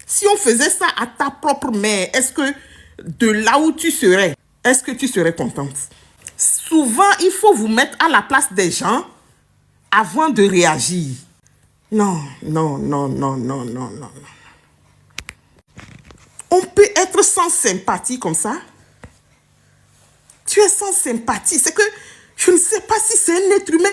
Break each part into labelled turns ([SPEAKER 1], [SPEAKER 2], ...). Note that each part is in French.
[SPEAKER 1] Si on faisait ça à ta propre mère, est-ce que de là où tu serais, est-ce que tu serais contente? Souvent, il faut vous mettre à la place des gens avant de réagir. Non, non, non, non, non, non, non. On peut être sans sympathie comme ça. Tu es sans sympathie. C'est que je ne sais pas si c'est un être humain.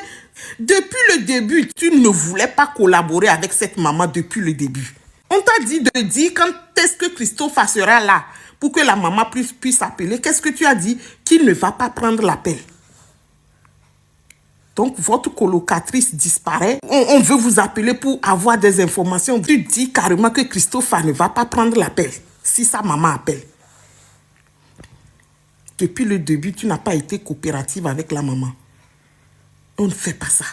[SPEAKER 1] Depuis le début, tu ne voulais pas collaborer avec cette maman depuis le début. On t'a dit de dire quand est-ce que Christophe sera là pour que la maman puisse appeler. Qu'est-ce que tu as dit? Qu'il ne va pas prendre l'appel. Donc, votre colocatrice disparaît. On veut vous appeler pour avoir des informations. Tu dis carrément que Christophe ne va pas prendre l'appel si sa maman appelle. Depuis le début, tu n'as pas été coopérative avec la maman. On ne fait pas ça.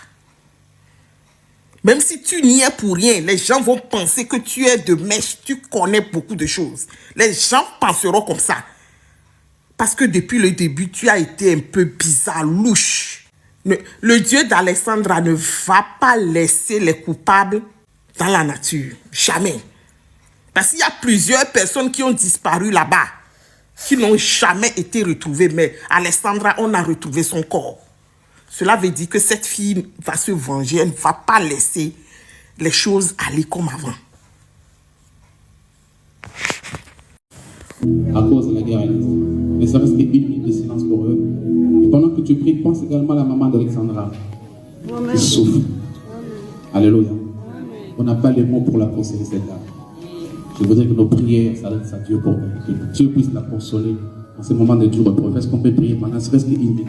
[SPEAKER 1] Même si tu n'y es pour rien, les gens vont penser que tu es de mèche, tu connais beaucoup de choses. Les gens penseront comme ça. Parce que depuis le début, tu as été un peu bizarre, louche. Le Dieu d'Alexandra ne va pas laisser les coupables dans la nature. Jamais. Parce qu'il y a plusieurs personnes qui ont disparu là-bas, qui n'ont jamais été retrouvées. Mais Alexandra, on a retrouvé son corps. Cela veut dire que cette fille va se venger. Elle ne va pas laisser les choses aller comme avant.
[SPEAKER 2] À cause de la guerre, mais ça reste une minute de silence pour eux. Et pendant que tu pries, pense également à la maman d'Alexandra qui souffre. Alléluia. On n'a pas les mots pour la consoler, cette dame. Je voudrais que nos prières s'adressent à Dieu pour que Dieu puisse la consoler en ce moment de dur épreuve. Est-ce qu'on peut prier pendant ce reste une minute?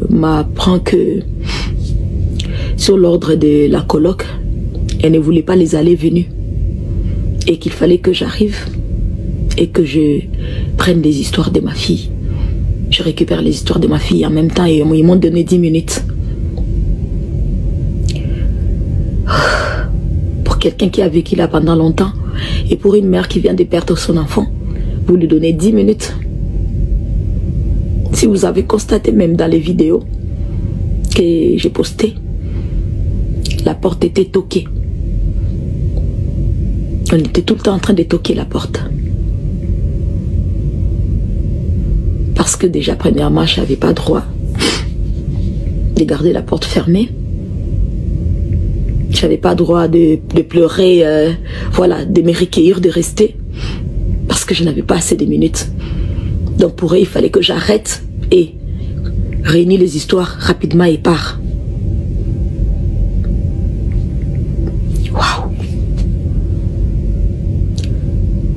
[SPEAKER 3] M'apprend que sur l'ordre de la coloc, elle ne voulait pas les aller-venus et qu'il fallait que j'arrive et que je prenne des histoires de ma fille. Je récupère les histoires de ma fille en même temps et ils m'ont donné 10 minutes. Pour quelqu'un qui a vécu là pendant longtemps et pour une mère qui vient de perdre son enfant, vous lui donnez 10 minutes. Si vous avez constaté même dans les vidéos que j'ai postées, la porte était toquée. On était tout le temps en train de toquer la porte. Parce que déjà, premièrement, je n'avais pas droit de garder la porte fermée. Je n'avais pas droit de pleurer, voilà, de me recueillir, de rester. Parce que je n'avais pas assez de minutes. Donc pour eux, il fallait que j'arrête et réunis les histoires rapidement et part. Waouh!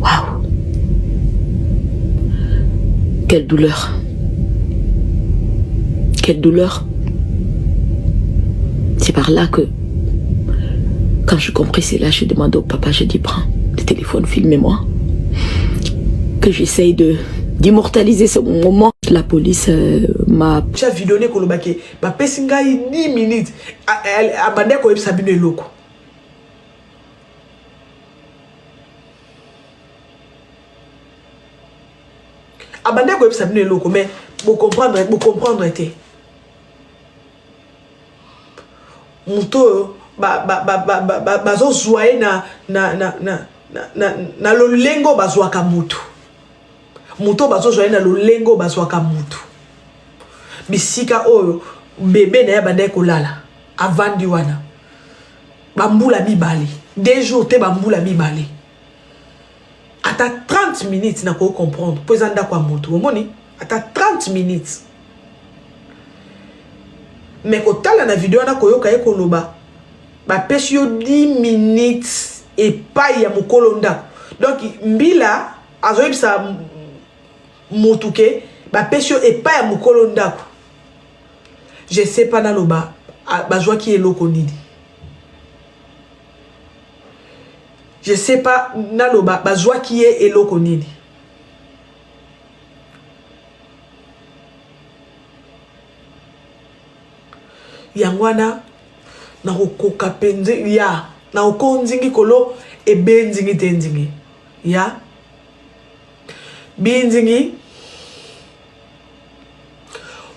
[SPEAKER 3] Waouh! Quelle douleur! Quelle douleur! C'est par là que, quand je compris cela, je demande au papa, je dis, prends le téléphone, filmez-moi. Que j'essaye d'immortaliser ce moment. La police m'a...
[SPEAKER 4] Tu as vidéoné Kolobake. Ma pesinga 10 minutes. Abandé ko sabine loko. Abandé ko sabine loko, mais vous comprendre était. Muto bazo zoye na lolengo bazwaka mutu. Muto bazo zoye na lolengo bazwaka mutu. Bisika oyo bébé na ya bande kolala avandi wana. Bambula mibali. 2 jours te bambula mibali. Ata 30 minutes na ko comprendre. Pozanda kwa mutu. Omoni? Ata 30 minutes. Mais kotala na vidéo na koyoka ye koloba. Ba pesi yo 10 minutes et pas ya mukolo ndako. Donc mbila azoyebisa motuke ba pesi yo et pas ya mukolo ndako. Je sais pas na loba bazwa ki eloko nini. Je sais pas na loba bazwa ki eloko nini. Yangwana na kokoka penze ya na okonzingi kolo e benzingi tenzingi ya benzingi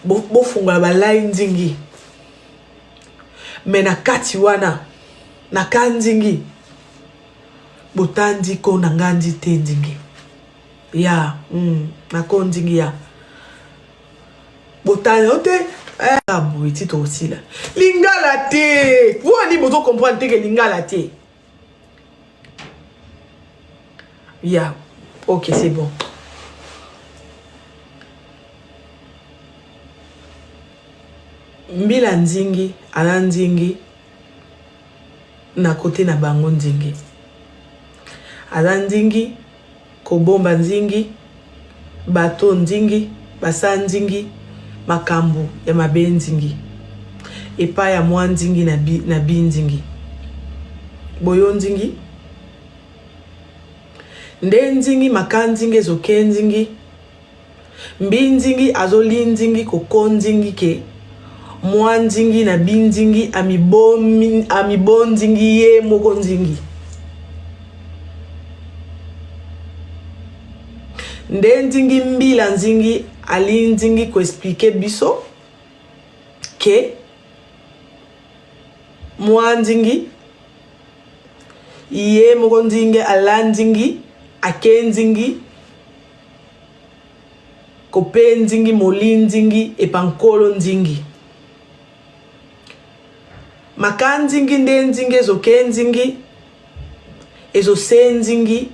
[SPEAKER 4] bo fungola ba lai nzingi me na kati wana na kanzingi botandi ko na ngandi te nzingi ya na ko nzingi ya botandi ote boy tito aussi là lingala te vous ani bozo comprendre te que lingala te ya ok c'est bon mbila nzingi ala nzingi na kote na bango nzingi ala nzingi kobomba nzingi bato nzingi basa nzingi makambo ya mabe nzingi epa ya mwa nzingi na bi nzingi boyo nzingi nde nzingi maka nzingi ezoke nzingi mbi nzingi azoli nzingi koko nzingi ke mwa nzingi na bi nzingi amibo nzingi ye moko nzingi nde nzingi mbila nzingi ali nzingi ko expliquer biso ke mwa nzingi ye moko nzingi ala nzingi ake nzingi kope nzingi moli nzingi epankolo nzingi maka nzingi nde nzingi ezoke nzingi ezose nzingi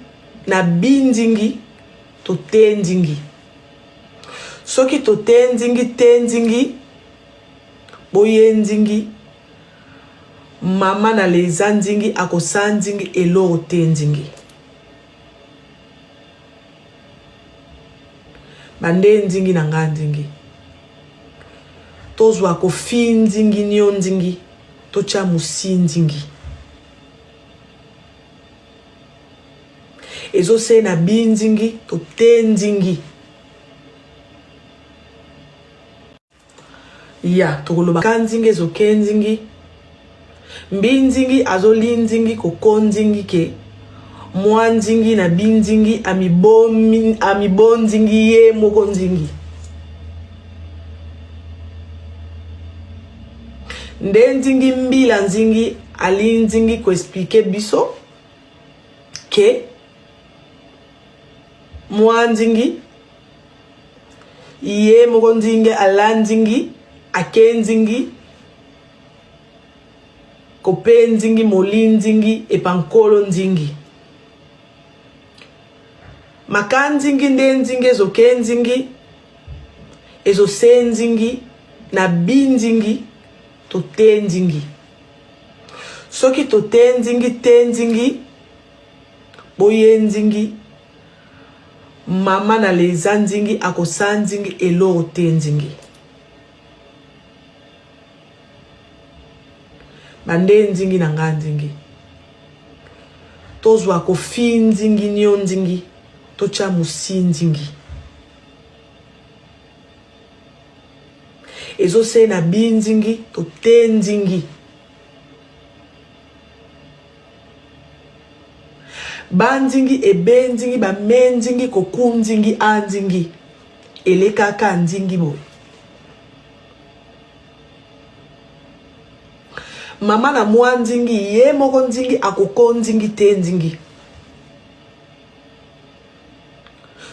[SPEAKER 4] na bi nzingi tote nzingi soki tote nzingi te nzingi boye nzingi mama na leza nzingi akosa nzingi eloko te nzingi bande nzingi na nga nzingi tozwa kofi nzingi nyo nzingi tocha musi nzingi ezose na bi nzingi tote nzingi ya tokoloba ka nzingi ezoke nzingi mbi nzingi azoli nzingi koko nzingi ke mwa nzingi na bi nzingi amibo nzingi ye moko nzingi nde nzingi mbila nzingi ali nzingi ko expliquer biso ke mwa nzingi ye moko nzingi ala nzingi ake nzingi kope nzingi moli nzingi epankolo nzingi maka nzingi nde nzingi ezoke nzingi ezose nzingi na bi nzingi tote nzingi soki tote nzingi te nzingi boye nzingi mama na leza nzingi akosa nzingi eloko te nzingi bande nzingi na nga nzingi tozwa kofi nzingi nyo nzingi tocha musi nzingi ezose na bi nzingi tote nzingi ba nzingi ebe nzingi bame nzingi koku nzingi a nzingi elekaka nzingi boye mama na mwa nzingi ye moko nzingi akoko nzingi te nzingi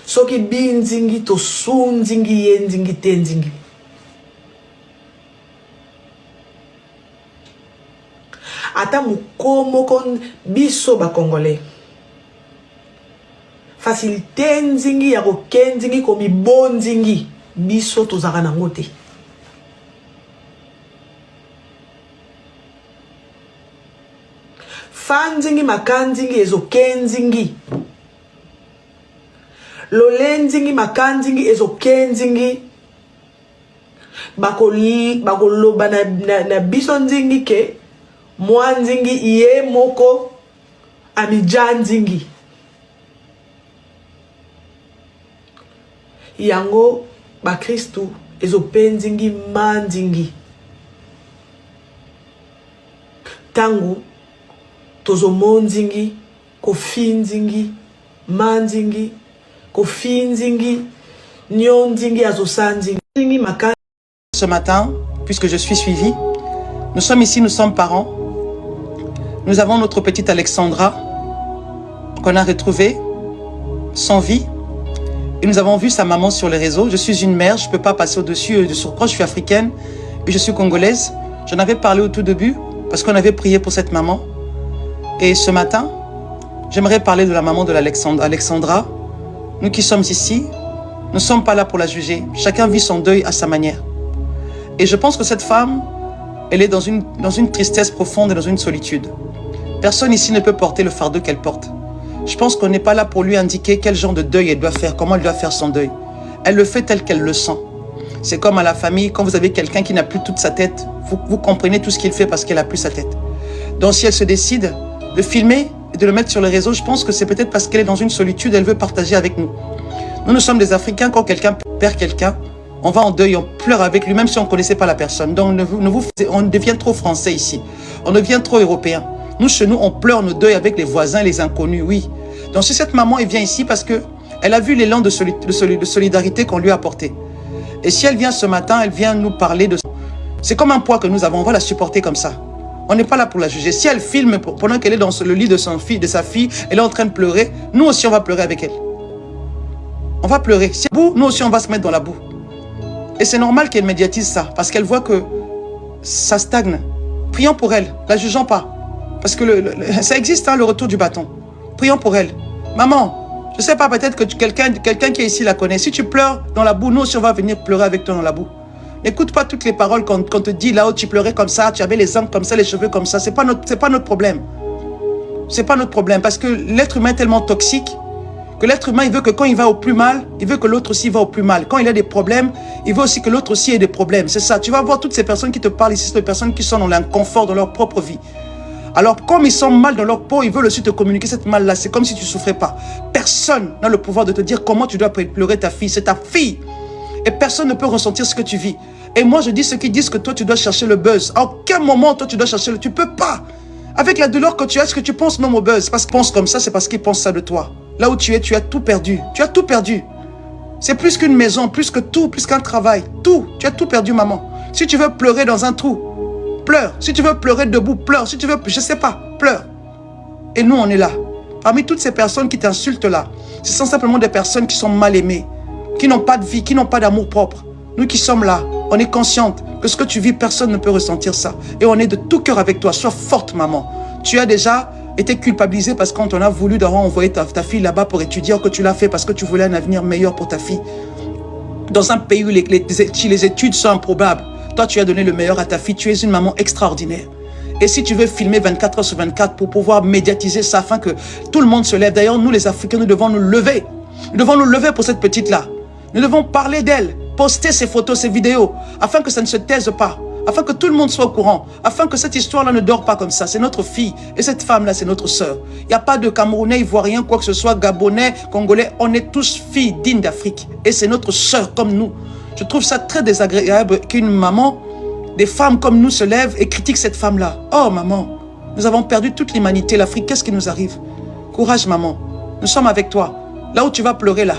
[SPEAKER 4] soki bi nzingi tosu nzingi ye nzingi te nzingi ata moko biso ba congolais facilité nzingi ya koke nzingi komi bo nzingi biso tozaka nango te fa nzingi maka nzingi ezoke nzingi lole nzingi maka nzingi ezoke nzingi bakoloba na biso nzingi ke mwa nzingi ye moko amija nzingi yango bakristu ezope nzingi ma nzingi tangu tozomo nzingi kofi nzingi ma nzingi kofi nzingi nyo nzingi azosa nzingi maka
[SPEAKER 5] ce matin, puisque je suis suivie. Nous sommes ici, nous sommes parents. Nous avons notre petite Alexandra qu'on a retrouvée sans vie. Et nous avons vu sa maman sur les réseaux. Je suis une mère, je ne peux pas passer au-dessus. De surcroît, je suis africaine et je suis congolaise. J'en avais parlé au tout début parce qu'on avait prié pour cette maman. Et ce matin, j'aimerais parler de la maman de Alexandra. Nous qui sommes ici, nous ne sommes pas là pour la juger. Chacun vit son deuil à sa manière. Et je pense que cette femme, elle est dans une tristesse profonde et dans une solitude. Personne ici ne peut porter le fardeau qu'elle porte. Je pense qu'on n'est pas là pour lui indiquer quel genre de deuil elle doit faire, comment elle doit faire son deuil. Elle le fait tel qu'elle le sent. C'est comme à la famille, quand vous avez quelqu'un qui n'a plus toute sa tête, vous comprenez tout ce qu'il fait parce qu'elle n'a plus sa tête. Donc si elle se décide de filmer et de le mettre sur les réseaux, je pense que c'est peut-être parce qu'elle est dans une solitude, elle veut partager avec nous. Nous sommes des Africains, quand quelqu'un perd quelqu'un, on va en deuil, on pleure avec lui, même si on ne connaissait pas la personne. Donc on devient trop français ici, on devient trop européen. Nous, chez nous, on pleure nos deuils avec les voisins, les inconnus, oui. Donc si cette maman, elle vient ici parce qu'elle a vu l'élan de solidarité qu'on lui a apporté. Et si elle vient ce matin, elle vient nous parler de... C'est comme un poids que nous avons, on va la supporter comme ça. On n'est pas là pour la juger. Si elle filme pendant qu'elle est dans le lit de sa fille, elle est en train de pleurer, nous aussi on va pleurer avec elle. On va pleurer. Si elle boue, nous aussi on va se mettre dans la boue. Et c'est normal qu'elle médiatise ça, parce qu'elle voit que ça stagne. Prions pour elle, la jugeons pas. Parce que ça existe, hein, le retour du bâton. Prions pour elle. Maman, je ne sais pas, peut-être que quelqu'un qui est ici la connaît. Si tu pleures dans la boue, nous aussi on va venir pleurer avec toi dans la boue. N'écoute pas toutes les paroles qu'on te dit là-haut, tu pleurais comme ça, tu avais les angles comme ça, les cheveux comme ça. C'est pas notre problème. C'est pas notre problème, parce que l'être humain est tellement toxique que l'être humain, il veut que quand il va au plus mal, il veut que l'autre aussi va au plus mal. Quand il a des problèmes, il veut aussi que l'autre aussi ait des problèmes. C'est ça. Tu vas voir toutes ces personnes qui te parlent ici, c'est des personnes qui sont dans l'inconfort de leur propre vie. Alors, comme ils sont mal dans leur peau, ils veulent aussi te communiquer cette mal-là. C'est comme si tu ne souffrais pas. Personne n'a le pouvoir de te dire comment tu dois pleurer ta fille. C'est ta fille. Et personne ne peut ressentir ce que tu vis. Et moi, je dis ceux qui disent que toi, tu dois chercher le buzz. À aucun moment, toi, tu dois chercher le... Tu ne peux pas. Avec la douleur que tu as, est-ce que tu penses même au buzz? Parce qu'ils pensent comme ça, c'est parce qu'ils pensent ça de toi. Là où tu es, tu as tout perdu. Tu as tout perdu. C'est plus qu'une maison, plus que tout, plus qu'un travail. Tout. Tu as tout perdu, maman. Si tu veux pleurer dans un trou, pleure. Si tu veux pleurer debout, pleure. Si tu veux, je sais pas, pleure. Et nous, on est là. Parmi toutes ces personnes qui t'insultent là, ce sont simplement des personnes qui sont mal aimées, qui n'ont pas de vie, qui n'ont pas d'amour propre. Nous qui sommes là, on est consciente que ce que tu vis, personne ne peut ressentir ça. Et on est de tout cœur avec toi. Sois forte, maman. Tu as déjà été culpabilisée parce qu'on t'en a voulu d'avoir envoyé ta fille là-bas pour étudier, que tu l'as fait parce que tu voulais un avenir meilleur pour ta fille. Dans un pays où les études sont improbables, toi, tu as donné le meilleur à ta fille. Tu es une maman extraordinaire. Et si tu veux filmer 24 heures sur 24 pour pouvoir médiatiser ça afin que tout le monde se lève. D'ailleurs, nous les Africains, nous devons nous lever. Nous devons nous lever pour cette petite-là. Nous devons parler d'elle, poster ses photos, ses vidéos, afin que ça ne se taise pas, afin que tout le monde soit au courant, afin que cette histoire-là ne dort pas comme ça. C'est notre fille et cette femme-là, c'est notre sœur. Il n'y a pas de Camerounais, Ivoiriens, quoi que ce soit, Gabonais, Congolais. On est tous filles dignes d'Afrique et c'est notre sœur comme nous. Je trouve ça très désagréable qu'une maman, des femmes comme nous se lèvent et critiquent cette femme-là. Oh maman, nous avons perdu toute l'humanité, l'Afrique, qu'est-ce qui nous arrive? Courage maman, nous sommes avec toi. Là où tu vas pleurer là,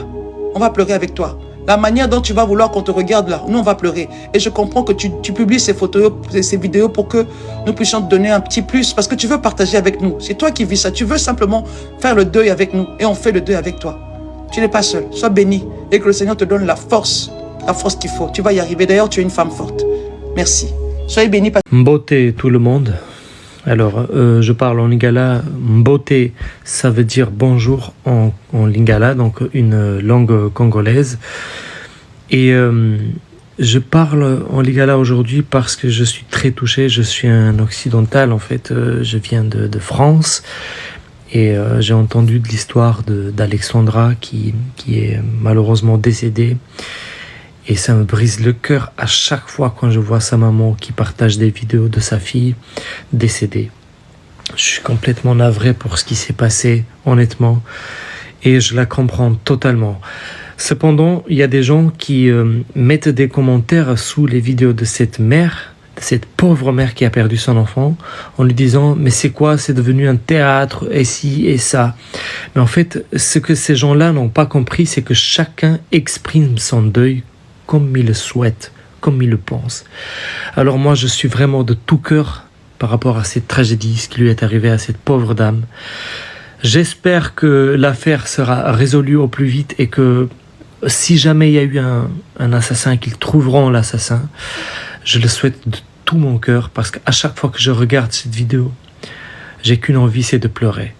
[SPEAKER 5] on va pleurer avec toi. La manière dont tu vas vouloir qu'on te regarde là, nous on va pleurer. Et je comprends que tu publies ces photos, ces vidéos pour que nous puissions te donner un petit plus, parce que tu veux partager avec nous. C'est toi qui vis ça, tu veux simplement faire le deuil avec nous et on fait le deuil avec toi. Tu n'es pas seul, sois béni et que le Seigneur te donne la force qu'il faut. Tu vas y arriver, d'ailleurs tu es une femme forte. Merci. Soyez bénis.
[SPEAKER 6] Mbote tout le monde. Alors, je parle en lingala. Mbote, ça veut dire bonjour en lingala, donc une langue congolaise. Et je parle en lingala aujourd'hui parce que je suis très touché. Je suis un occidental, en fait. Je viens de France. Et j'ai entendu de l'histoire d'Alexandra qui est malheureusement décédée. Et ça me brise le cœur à chaque fois quand je vois sa maman qui partage des vidéos de sa fille décédée. Je suis complètement navré pour ce qui s'est passé, honnêtement, et je la comprends totalement. Cependant, il y a des gens qui mettent des commentaires sous les vidéos de cette mère, de cette pauvre mère qui a perdu son enfant, en lui disant « mais c'est quoi, c'est devenu un théâtre, et ci et ça ». Mais en fait, ce que ces gens-là n'ont pas compris, c'est que chacun exprime son deuil comme il le souhaite, comme il le pense. Alors moi, je suis vraiment de tout cœur par rapport à cette tragédie, ce qui lui est arrivé à cette pauvre dame. J'espère que l'affaire sera résolue au plus vite et que si jamais il y a eu un assassin, qu'ils trouveront l'assassin. Je le souhaite de tout mon cœur parce qu'à chaque fois que je regarde cette vidéo, j'ai qu'une envie, c'est de pleurer.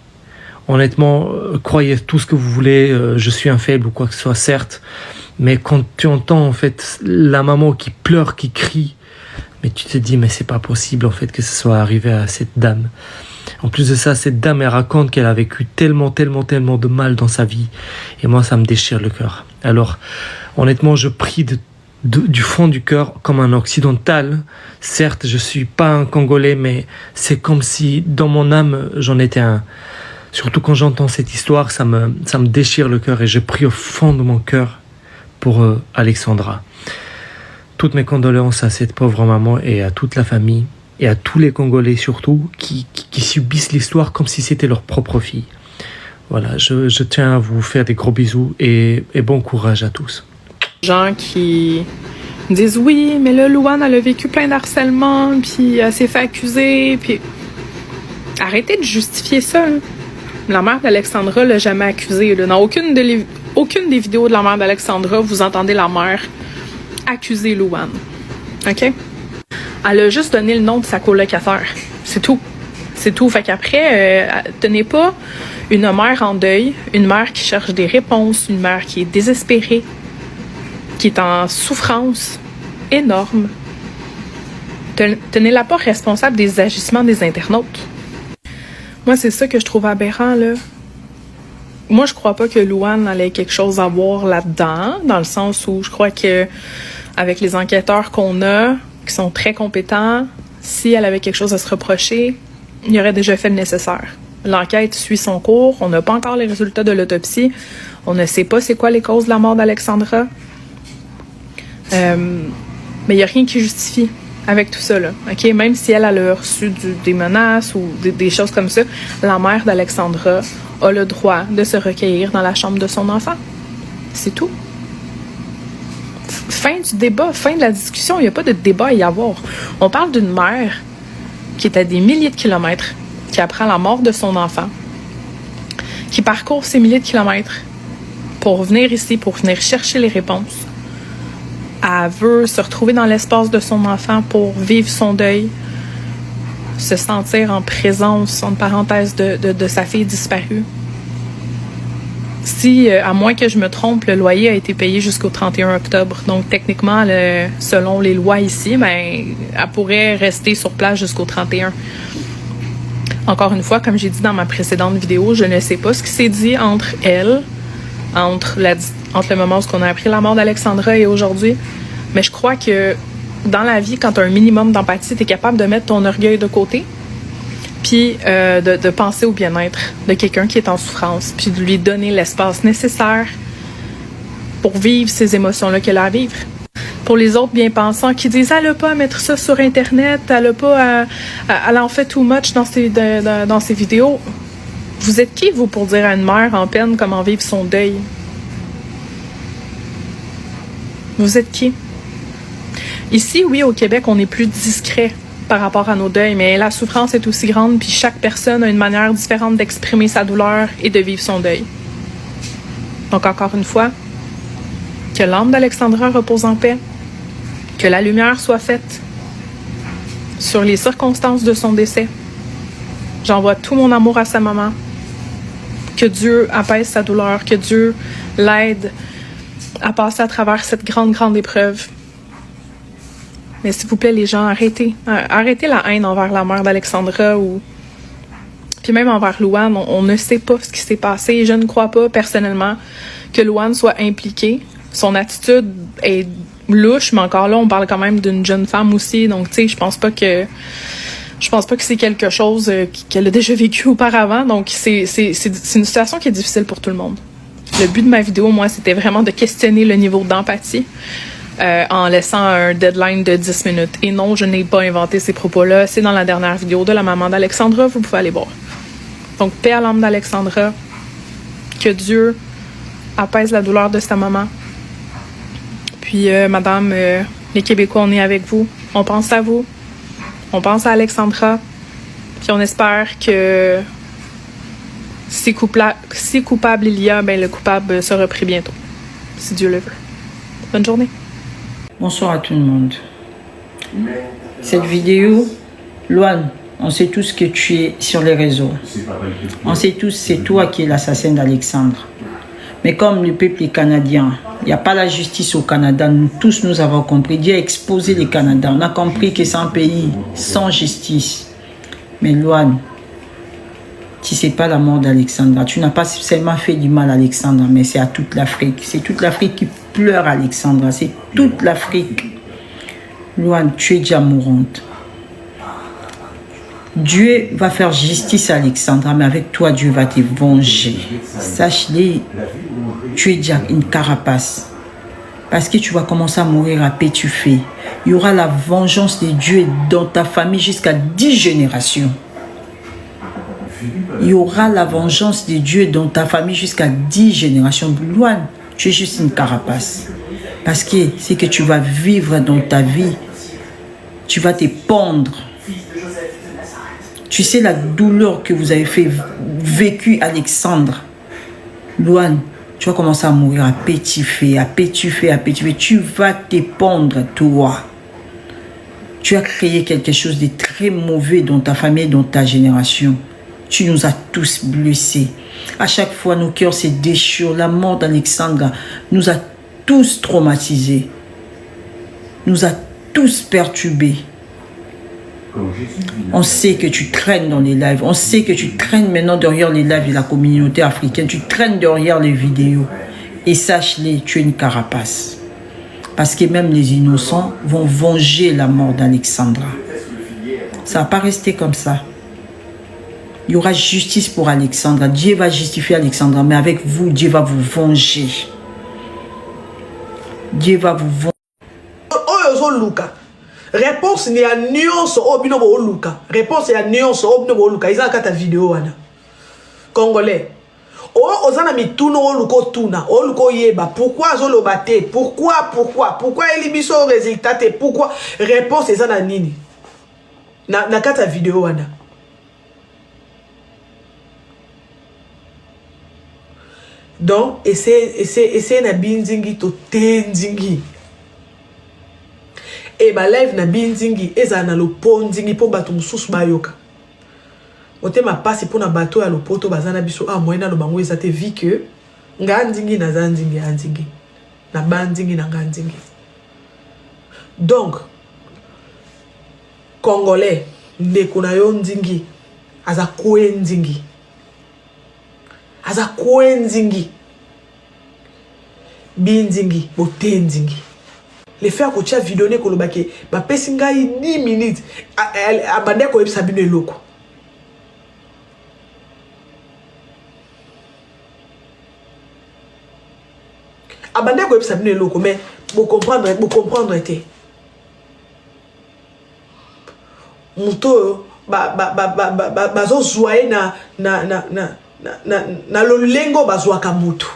[SPEAKER 6] Honnêtement, croyez tout ce que vous voulez, je suis un faible ou quoi que ce soit, certes, mais quand tu entends en fait la maman qui pleure, qui crie, mais tu te dis mais c'est pas possible en fait que ce soit arrivé à cette dame. En plus de ça, cette dame, elle raconte qu'elle a vécu tellement de mal dans sa vie. Et moi, ça me déchire le cœur. Alors, honnêtement, je prie du fond du cœur, comme un occidental. Certes, je suis pas un Congolais, mais c'est comme si, dans mon âme, j'en étais un. Surtout quand j'entends cette histoire, ça me déchire le cœur. Et je prie au fond de mon cœur pour Alexandra. Toutes mes condoléances à cette pauvre maman et à toute la famille. Et à tous les Congolais surtout, qui subissent l'histoire comme si c'était leur propre fille. Voilà, je tiens à vous faire des gros bisous et bon courage à tous.
[SPEAKER 7] Gens qui me disent oui, mais là, Louane, elle a vécu plein d'harcèlement, puis elle s'est fait accuser, puis... Arrêtez de justifier ça, hein. La mère d'Alexandra l'a jamais accusée. Là. Dans aucune des vidéos de la mère d'Alexandra, vous entendez la mère accuser Louane. OK? Elle a juste donné le nom de sa colocataire. C'est tout. C'est tout. Fait qu'après, tenez pas une mère en deuil, une mère qui cherche des réponses, une mère qui est désespérée, qui est en souffrance énorme. Tenez-la pas responsable des agissements des internautes. Moi, c'est ça que je trouve aberrant, là. Moi, je crois pas que Louane ait quelque chose à voir là-dedans, dans le sens où je crois que avec les enquêteurs qu'on a, qui sont très compétents, si elle avait quelque chose à se reprocher, il aurait déjà fait le nécessaire. L'enquête suit son cours, on n'a pas encore les résultats de l'autopsie, on ne sait pas c'est quoi les causes de la mort d'Alexandra. Mais il n'y a rien qui justifie avec tout ça, là. Okay? Même si elle a reçu des menaces ou des choses comme ça, la mère d'Alexandra a le droit de se recueillir dans la chambre de son enfant. C'est tout. Fin du débat, fin de la discussion, il n'y a pas de débat à y avoir. On parle d'une mère qui est à des milliers de kilomètres, qui apprend la mort de son enfant, qui parcourt ces milliers de kilomètres pour venir ici, pour venir chercher les réponses. Elle veut se retrouver dans l'espace de son enfant pour vivre son deuil, se sentir en présence, en parenthèse, de sa fille disparue. Si, à moins que je me trompe, le loyer a été payé jusqu'au 31 octobre. Donc, techniquement, selon les lois ici, elle pourrait rester sur place jusqu'au 31. Encore une fois, comme j'ai dit dans ma précédente vidéo, je ne sais pas ce qui s'est dit entre elle, entre le moment où on a appris la mort d'Alexandra et aujourd'hui. Mais je crois que dans la vie, quand tu as un minimum d'empathie, tu es capable de mettre ton orgueil de côté, puis de penser au bien-être de quelqu'un qui est en souffrance, puis de lui donner l'espace nécessaire pour vivre ces émotions-là qu'elle a à vivre. Pour les autres bien-pensants qui disent « Elle n'a pas à mettre ça sur Internet, elle n'a pas elle en fait too much dans ses vidéos », vous êtes qui, vous, pour dire à une mère en peine comment vivre son deuil? Vous êtes qui? Ici, oui, au Québec, on est plus discret par rapport à nos deuils, mais la souffrance est aussi grande, puis chaque personne a une manière différente d'exprimer sa douleur et de vivre son deuil. Donc, encore une fois, que l'âme d'Alexandra repose en paix, que la lumière soit faite sur les circonstances de son décès. J'envoie tout mon amour à sa maman. Que Dieu apaise sa douleur, que Dieu l'aide à passer à travers cette grande épreuve. Mais s'il vous plaît, les gens, arrêtez. Arrêtez la haine envers la mère d'Alexandra ou... Puis même envers Louane, on ne sait pas ce qui s'est passé. Je ne crois pas, personnellement, que Louane soit impliquée. Son attitude est louche, mais encore là, on parle quand même d'une jeune femme aussi. Donc, tu sais, je pense pas que c'est quelque chose qu'elle a déjà vécu auparavant. Donc, c'est une situation qui est difficile pour tout le monde. Le but de ma vidéo, moi, c'était vraiment de questionner le niveau d'empathie en laissant un deadline de 10 minutes. Et non, je n'ai pas inventé ces propos-là. C'est dans la dernière vidéo de la maman d'Alexandra. Vous pouvez aller voir. Donc, paix à l'âme d'Alexandra. Que Dieu apaise la douleur de sa maman. Puis, madame, Les Québécois, on est avec vous. On pense à vous. On pense à Alexandra. Puis on espère que si coupable il y a, ben le coupable sera pris bientôt. Si Dieu le veut. Bonne journée.
[SPEAKER 8] Bonsoir à tout le monde. Cette vidéo, Loane, on sait tous que tu es sur les réseaux. On sait tous c'est toi qui es l'assassin d'Alexandre. Mais comme le peuple est canadien, il n'y a pas la justice au Canada. Nous tous, nous avons compris. Dieu a exposé le Canada. On a compris que c'est un pays sans justice. Mais Loane, si ce n'est pas la mort d'Alexandra, tu n'as pas seulement fait du mal à Alexandra, mais c'est à toute l'Afrique. C'est toute l'Afrique qui pleure Alexandra. C'est toute l'Afrique. Loane, tu es déjà mourante. Dieu va faire justice à Alexandra, mais avec toi, Dieu va te venger. Sache-le, tu es déjà une carapace. Parce que tu vas commencer à mourir à pétuffer. Il y aura la vengeance de Dieu dans ta famille jusqu'à 10 générations. Il y aura la vengeance de Dieu dans ta famille jusqu'à 10 générations. Loane, tu es juste une carapace. Parce que c'est que tu vas vivre dans ta vie. Tu vas te pendre. Tu sais la douleur que vous avez vécu Alexandre. Loane, tu vas commencer à mourir à pétuffer, à pétuffer, à pétuffer. Tu vas te pendre, toi. Tu as créé quelque chose de très mauvais dans ta famille, dans ta génération. Tu nous as tous blessés. À chaque fois, nos cœurs se déchirent. La mort d'Alexandre nous a tous traumatisés. Nous a tous perturbés. On sait que tu traînes dans les lives. On sait que tu traînes maintenant derrière les lives de la communauté africaine. Tu traînes derrière les vidéos. Et sache-le, tu es une carapace. Parce que même les innocents vont venger la mort d'Alexandra. Ça ne va pas rester comme ça. Il y aura justice pour Alexandra. Dieu va justifier Alexandra. Mais avec vous, Dieu va vous venger. Dieu va vous venger.
[SPEAKER 4] Réponse ni à nuance au bino bo luka. Réponse à nuance au bino bo luka. Ils ont ta vidéo wana. Congolais. Oh ozana mituno o luko tuna. O luko yeba. Pourquoi zolo bate? Pourquoi elibiso résultat? Pourquoi? Réponse ezana nini? Na kata vidéo wana. Donc essaye na binzingi to tenzingi. Et ba live na binzingi eza na loponzingi po bato mususu bayoka. Ote ma passe pour na bato ya lopoto bazana biso moyena lo bango eza te vi que nganzingi na zanzingi anzingi na banzingi na nganzingi. Donc Congolais ndeko na yo nzingi aza kwenzingi. Aza kwenzingi. Binzingi botenzingi. Les faire que tu as vidéo que le baquet, ma pesinga 10 minutes, abandé ko ebisa bino eloko. Abandé ko ebisa bino eloko, mais vous comprendre était. Muto bazo zoye na lo lengo bazwa ka mutu.